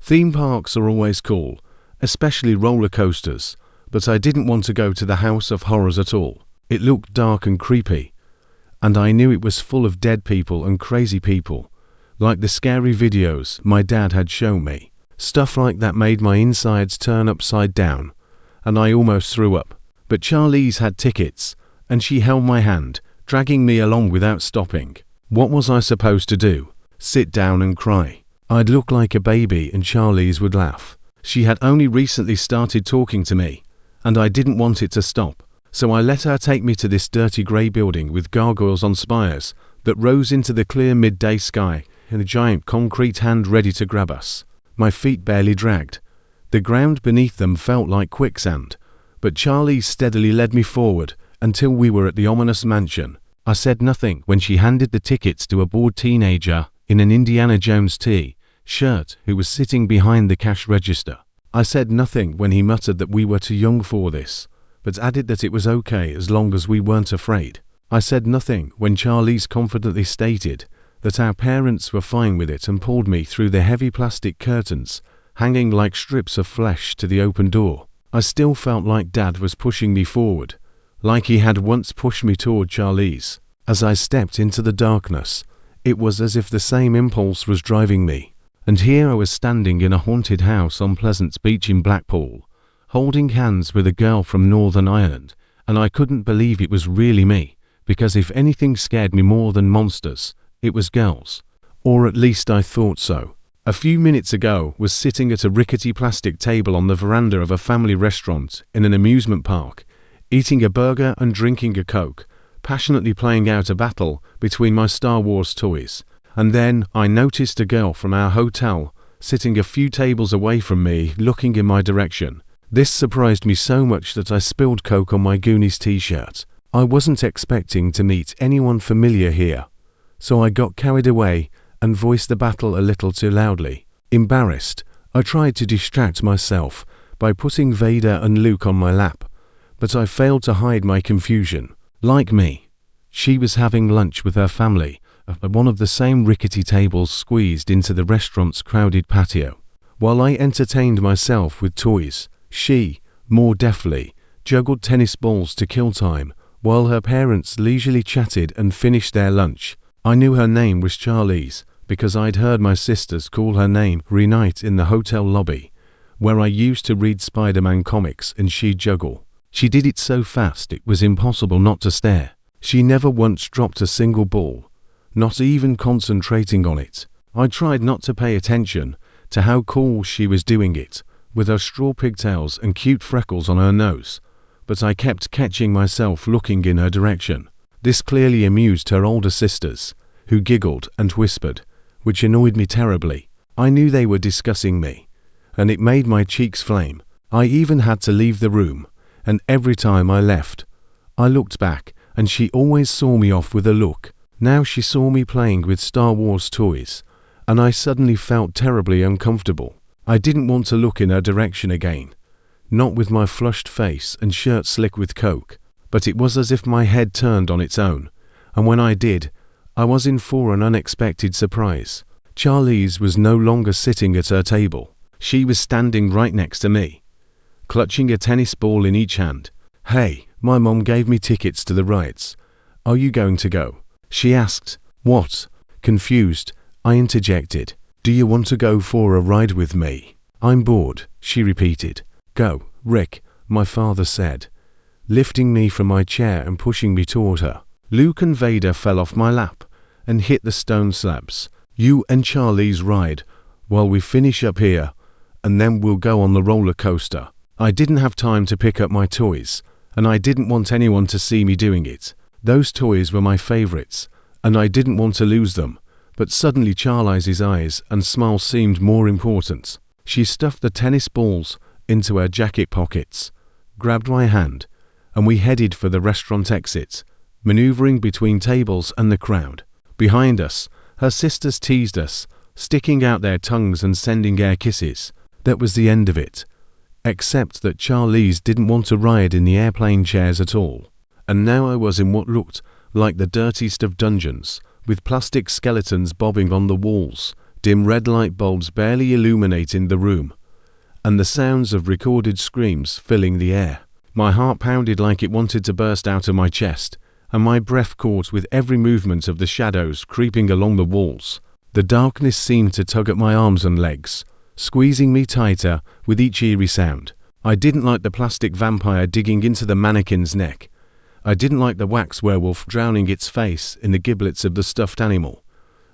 Theme parks are always cool, especially roller coasters, but I didn't want to go to the House of Horrors at all. It looked dark and creepy, and I knew it was full of dead people and crazy people, like the scary videos my dad had shown me. Stuff like that made my insides turn upside down, and I almost threw up. But Charlize had tickets, and she held my hand, dragging me along without stopping. What was I supposed to do? Sit down and cry? I'd look like a baby and Charlize would laugh. She had only recently started talking to me, and I didn't want it to stop. So I let her take me to this dirty grey building with gargoyles on spires that rose into the clear midday sky and a giant concrete hand ready to grab us. My feet barely dragged. The ground beneath them felt like quicksand, but Charlie steadily led me forward until we were at the ominous mansion. I said nothing when she handed the tickets to a bored teenager in an Indiana Jones T-shirt who was sitting behind the cash register. I said nothing when he muttered that we were too young for this, but added that it was okay as long as we weren't afraid. I said nothing when Charlize confidently stated that our parents were fine with it and pulled me through the heavy plastic curtains, hanging like strips of flesh to the open door. I still felt like Dad was pushing me forward, like he had once pushed me toward Charlize. As I stepped into the darkness, it was as if the same impulse was driving me. And here I was standing in a haunted house on Pleasance Beach in Blackpool, holding hands with a girl from Northern Ireland, and I couldn't believe it was really me, because if anything scared me more than monsters, it was girls. Or at least I thought so. A few minutes ago was sitting at a rickety plastic table on the veranda of a family restaurant in an amusement park, eating a burger and drinking a Coke, passionately playing out a battle between my Star Wars toys. And then I noticed a girl from our hotel sitting a few tables away from me looking in my direction. This surprised me so much that I spilled Coke on my Goonies t-shirt. I wasn't expecting to meet anyone familiar here, so I got carried away and voiced the battle a little too loudly. Embarrassed, I tried to distract myself by putting Vader and Luke on my lap, but I failed to hide my confusion. Like me, she was having lunch with her family at one of the same rickety tables squeezed into the restaurant's crowded patio. While I entertained myself with toys, she, more deftly, juggled tennis balls to kill time, while her parents leisurely chatted and finished their lunch. I knew her name was Charlize because I'd heard my sisters call her name every night in the hotel lobby, where I used to read Spider-Man comics and she'd juggle. She did it so fast it was impossible not to stare. She never once dropped a single ball, not even concentrating on it. I tried not to pay attention to how cool she was doing it, with her straw pigtails and cute freckles on her nose, but I kept catching myself looking in her direction. This clearly amused her older sisters, who giggled and whispered, which annoyed me terribly. I knew they were discussing me, and it made my cheeks flame. I even had to leave the room, and every time I left, I looked back, and she always saw me off with a look. Now she saw me playing with Star Wars toys, and I suddenly felt terribly uncomfortable. I didn't want to look in her direction again, not with my flushed face and shirt slick with Coke, but it was as if my head turned on its own, and when I did, I was in for an unexpected surprise. Charlize was no longer sitting at her table. She was standing right next to me, clutching a tennis ball in each hand. "Hey, my mom gave me tickets to the rides. Are you going to go?" she asked. "What?" Confused, I interjected. "Do you want to go for a ride with me?" "I'm bored," she repeated. "Go, Rick," my father said, lifting me from my chair and pushing me toward her. Luke and Vader fell off my lap and hit the stone slabs. "You and Charlize ride while we finish up here, and then we'll go on the roller coaster." I didn't have time to pick up my toys, and I didn't want anyone to see me doing it. Those toys were my favorites, and I didn't want to lose them, but suddenly Charlize's eyes and smile seemed more important. She stuffed the tennis balls into her jacket pockets, grabbed my hand, and we headed for the restaurant exit, maneuvering between tables and the crowd. Behind us, her sisters teased us, sticking out their tongues and sending air kisses. That was the end of it, except that Charlize didn't want to ride in the airplane chairs at all. And now I was in what looked like the dirtiest of dungeons, with plastic skeletons bobbing on the walls, dim red light bulbs barely illuminating the room, and the sounds of recorded screams filling the air. My heart pounded like it wanted to burst out of my chest, and my breath caught with every movement of the shadows creeping along the walls. The darkness seemed to tug at my arms and legs, squeezing me tighter with each eerie sound. I didn't like the plastic vampire digging into the mannequin's neck. I didn't like the wax werewolf drowning its face in the giblets of the stuffed animal.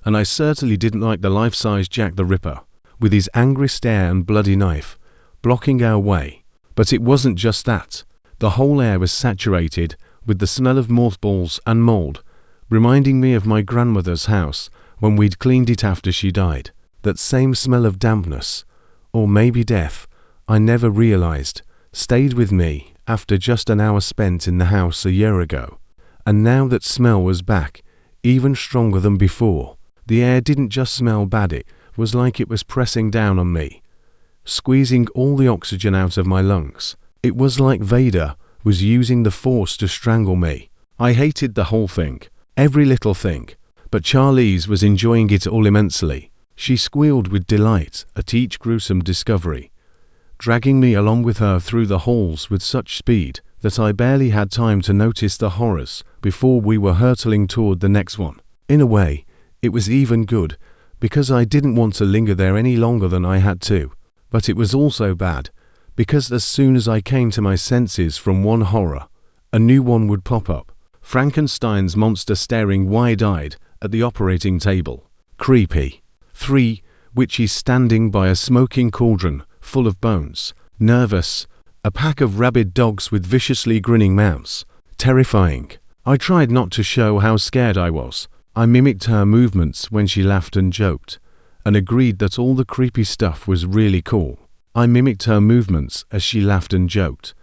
And I certainly didn't like the life-size Jack the Ripper, with his angry stare and bloody knife, blocking our way. But it wasn't just that. The whole air was saturated with the smell of mothballs and mold, reminding me of my grandmother's house when we'd cleaned it after she died. That same smell of dampness, or maybe death, I never realized, stayed with me after just an hour spent in the house a year ago. And now that smell was back, even stronger than before. The air didn't just smell bad, it was like it was pressing down on me, squeezing all the oxygen out of my lungs. It was like Vader was using the Force to strangle me. I hated the whole thing, every little thing, but Charlize was enjoying it all immensely. She squealed with delight at each gruesome discovery, dragging me along with her through the halls with such speed that I barely had time to notice the horrors before we were hurtling toward the next one. In a way, it was even good, because I didn't want to linger there any longer than I had to. But it was also bad, because as soon as I came to my senses from one horror, a new one would pop up. Frankenstein's monster staring wide-eyed at the operating table. Creepy. 3. Witches standing by a smoking cauldron full of bones. Nervous. A pack of rabid dogs with viciously grinning mouths. Terrifying. I tried not to show how scared I was. I mimicked her movements when she laughed and joked, and agreed that all the creepy stuff was really cool. I mimicked her movements as she laughed and joked,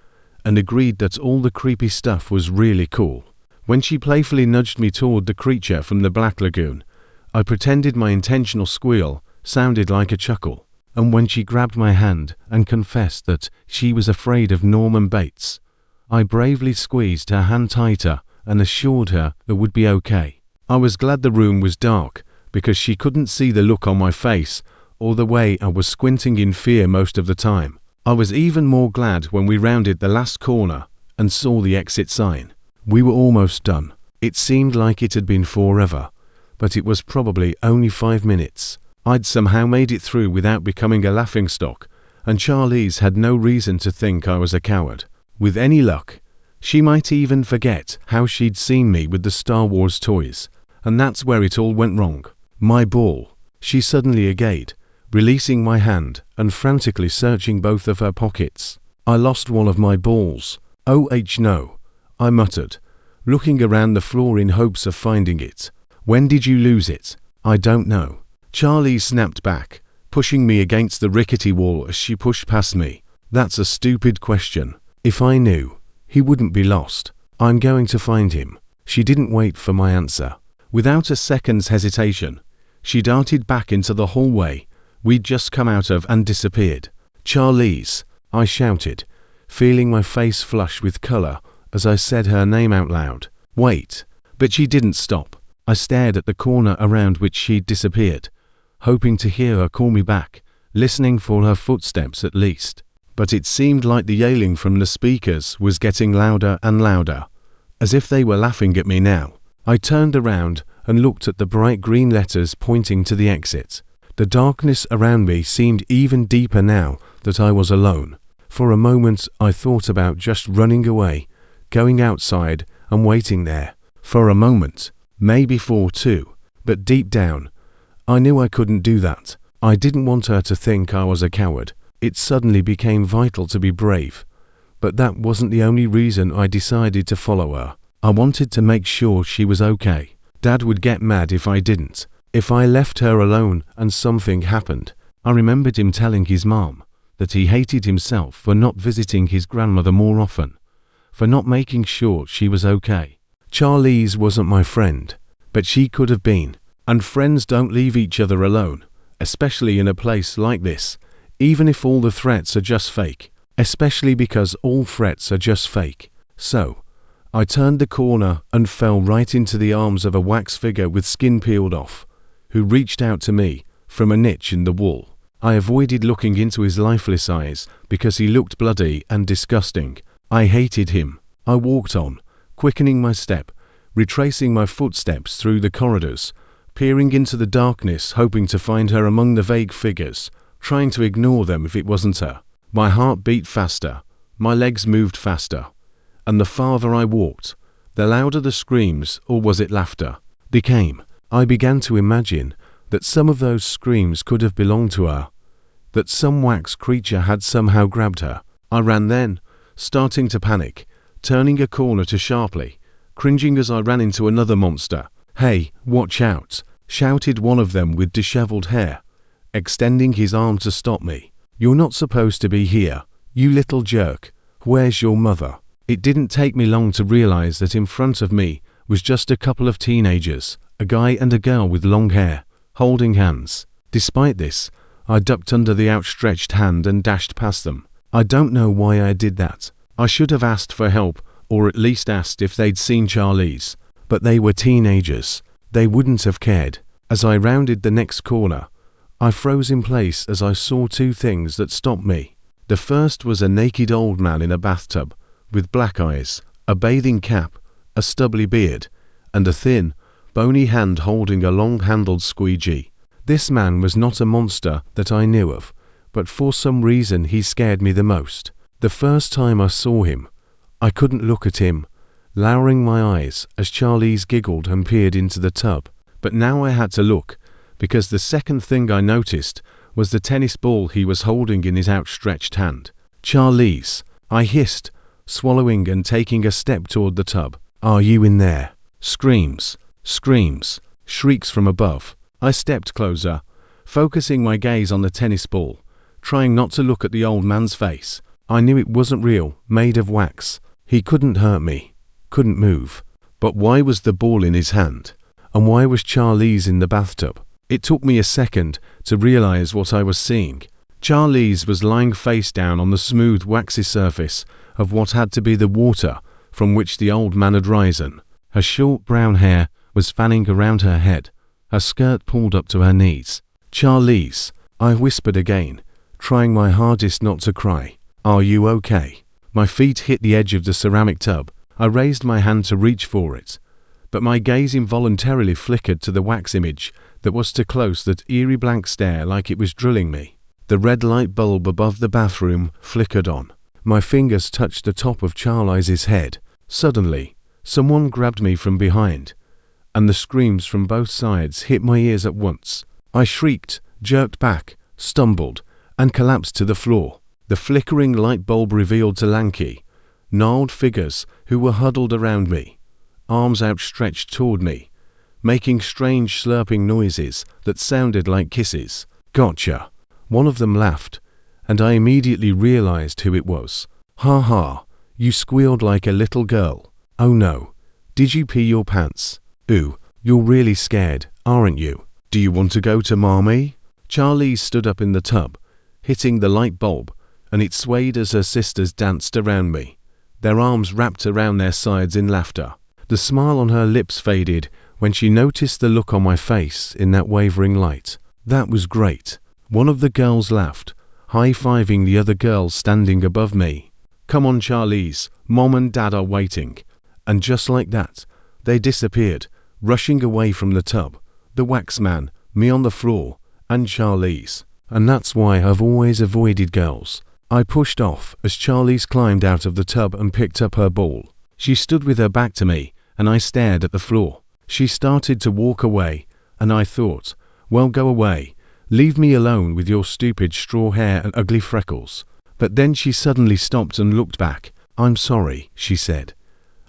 and agreed that all the creepy stuff was really cool. When she playfully nudged me toward the creature from the Black Lagoon, I pretended my intentional squeal sounded like a chuckle. And when she grabbed my hand and confessed that she was afraid of Norman Bates, I bravely squeezed her hand tighter and assured her it would be okay. I was glad the room was dark, because she couldn't see the look on my face or the way I was squinting in fear most of the time. I was even more glad when we rounded the last corner and saw the exit sign. We were almost done. It seemed like it had been forever, but it was probably only 5 minutes. I'd somehow made it through without becoming a laughingstock, and Charlize had no reason to think I was a coward. With any luck, she might even forget how she'd seen me with the Star Wars toys, and that's where it all went wrong. My ball. She suddenly agayed, releasing my hand and frantically searching both of her pockets. I lost one of my balls. Oh no, I muttered, looking around the floor in hopes of finding it. When did you lose it? I don't know. Charlie snapped back, pushing me against the rickety wall as she pushed past me. That's a stupid question. If I knew, he wouldn't be lost. I'm going to find him. She didn't wait for my answer. Without a second's hesitation, she darted back into the hallway we'd just come out of and disappeared. Charlize, I shouted, feeling my face flush with color as I said her name out loud. Wait. But she didn't stop. I stared at the corner around which she'd disappeared, hoping to hear her call me back, listening for her footsteps at least. But it seemed like the yelling from the speakers was getting louder and louder, as if they were laughing at me now. I turned around and looked at the bright green letters pointing to the exit. The darkness around me seemed even deeper now that I was alone. For a moment I thought about just running away, going outside and waiting there. For a moment, maybe 4 too, but deep down, I knew I couldn't do that. I didn't want her to think I was a coward. It suddenly became vital to be brave. But that wasn't the only reason I decided to follow her. I wanted to make sure she was okay. Dad would get mad if I didn't. If I left her alone and something happened. I remembered him telling his mom that he hated himself for not visiting his grandmother more often, for not making sure she was okay. Charlize wasn't my friend, but she could have been. And friends don't leave each other alone, especially in a place like this, even if all the threats are just fake. Especially because all threats are just fake. So, I turned the corner and fell right into the arms of a wax figure with skin peeled off, who reached out to me, from a niche in the wall. I avoided looking into his lifeless eyes because he looked bloody and disgusting. I hated him. I walked on, quickening my step, retracing my footsteps through the corridors, peering into the darkness, hoping to find her among the vague figures, trying to ignore them if it wasn't her. My heart beat faster, my legs moved faster, and the farther I walked, the louder the screams, or was it laughter, became. I began to imagine that some of those screams could have belonged to her, that some wax creature had somehow grabbed her. I ran then, starting to panic, turning a corner too sharply, cringing as I ran into another monster. "Hey, watch out!" shouted one of them with disheveled hair, extending his arm to stop me. "You're not supposed to be here, you little jerk. Where's your mother?" It didn't take me long to realize that in front of me was just a couple of teenagers, a guy and a girl with long hair, holding hands. Despite this, I ducked under the outstretched hand and dashed past them. I don't know why I did that. I should have asked for help, or at least asked if they'd seen Charlize. But they were teenagers. They wouldn't have cared. As I rounded the next corner, I froze in place as I saw two things that stopped me. The first was a naked old man in a bathtub, with black eyes, a bathing cap, a stubbly beard, and a thin, bony hand holding a long-handled squeegee. This man was not a monster that I knew of, but for some reason he scared me the most. The first time I saw him, I couldn't look at him, lowering my eyes as Charlize giggled and peered into the tub. But now I had to look, because the second thing I noticed was the tennis ball he was holding in his outstretched hand. "Charlize," I hissed, swallowing and taking a step toward the tub. "Are you in there?" Screams, screams, shrieks from above. I stepped closer, focusing my gaze on the tennis ball, trying not to look at the old man's face. I knew it wasn't real, made of wax. He couldn't hurt me, couldn't move. But why was the ball in his hand? And why was Charlize in the bathtub? It took me a second to realize what I was seeing. Charlize was lying face down on the smooth, waxy surface of what had to be the water from which the old man had risen. Her short brown hair was fanning around her head, her skirt pulled up to her knees. "Charlize," I whispered again, trying my hardest not to cry. "Are you okay?" My feet hit the edge of the ceramic tub. I raised my hand to reach for it, but my gaze involuntarily flickered to the wax image that was too close, that eerie blank stare like it was drilling me. The red light bulb above the bathroom flickered on. My fingers touched the top of Charlize's head. Suddenly, someone grabbed me from behind, and the screams from both sides hit my ears at once. I shrieked, jerked back, stumbled, and collapsed to the floor. The flickering light bulb revealed two lanky, gnarled figures who were huddled around me, arms outstretched toward me, making strange slurping noises that sounded like kisses. "Gotcha." One of them laughed, and I immediately realized who it was. "Ha ha, you squealed like a little girl. Oh no, did you pee your pants? Ooh, you're really scared, aren't you? Do you want to go to mommy?" Charlize stood up in the tub, hitting the light bulb, and it swayed as her sisters danced around me, their arms wrapped around their sides in laughter. The smile on her lips faded when she noticed the look on my face in that wavering light. That was great. One of the girls laughed, high-fiving the other girl standing above me. "Come on, Charlize, Mom and Dad are waiting." And just like that, they disappeared, rushing away from the tub, the wax man, me on the floor, and Charlize. And that's why I've always avoided girls. I pushed off as Charlize climbed out of the tub and picked up her ball. She stood with her back to me, and I stared at the floor. She started to walk away, and I thought, well, go away. Leave me alone with your stupid straw hair and ugly freckles. But then she suddenly stopped and looked back. "I'm sorry," she said,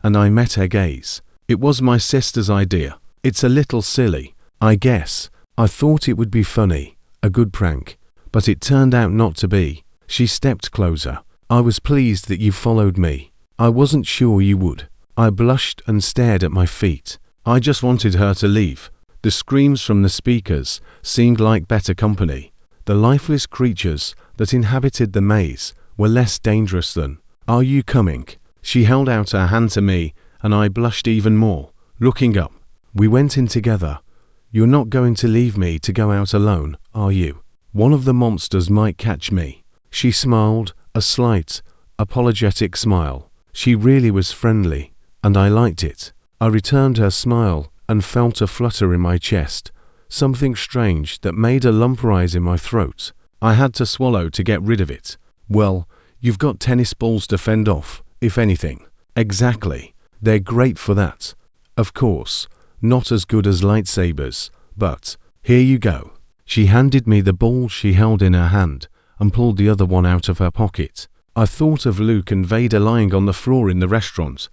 and I met her gaze. It was my sister's idea. It's a little silly, I guess. I thought it would be funny, a good prank, but it turned out not to be. She stepped closer. "I was pleased that you followed me. I wasn't sure you would." I blushed and stared at my feet. I just wanted her to leave. The screams from the speakers seemed like better company. The lifeless creatures that inhabited the maze were less dangerous than. "Are you coming?" She held out her hand to me, and I blushed even more, looking up. We went in together, You're not going to leave me to go out alone, are you? One of the monsters might catch me." She smiled, a slight, apologetic smile. She really was friendly, and I liked it. I returned her smile and felt a flutter in my chest, something strange that made a lump rise in my throat. I had to swallow to get rid of it. "Well, you've got tennis balls to fend off, if anything." "Exactly. They're great for that. Of course, not as good as lightsabers, but here you go." She handed me the ball she held in her hand and pulled the other one out of her pocket. I thought of Luke and Vader lying on the floor in the restaurant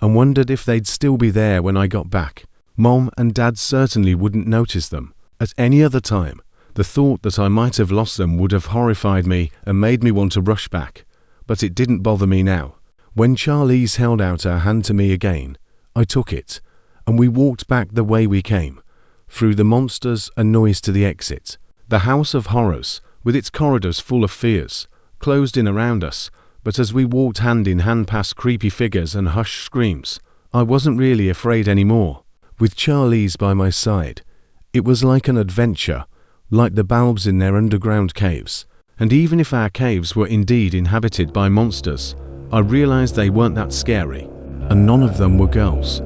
and wondered if they'd still be there when I got back. Mom and Dad certainly wouldn't notice them. At any other time, the thought that I might have lost them would have horrified me and made me want to rush back, but it didn't bother me now. When Charlize held out her hand to me again, I took it, and we walked back the way we came, through the monsters and noise to the exit. The House of Horrors, with its corridors full of fears, closed in around us, but as we walked hand in hand past creepy figures and hushed screams, I wasn't really afraid anymore. With Charlize by my side, it was like an adventure, like the Balbs in their underground caves. And even if our caves were indeed inhabited by monsters, I realized they weren't that scary, and none of them were girls.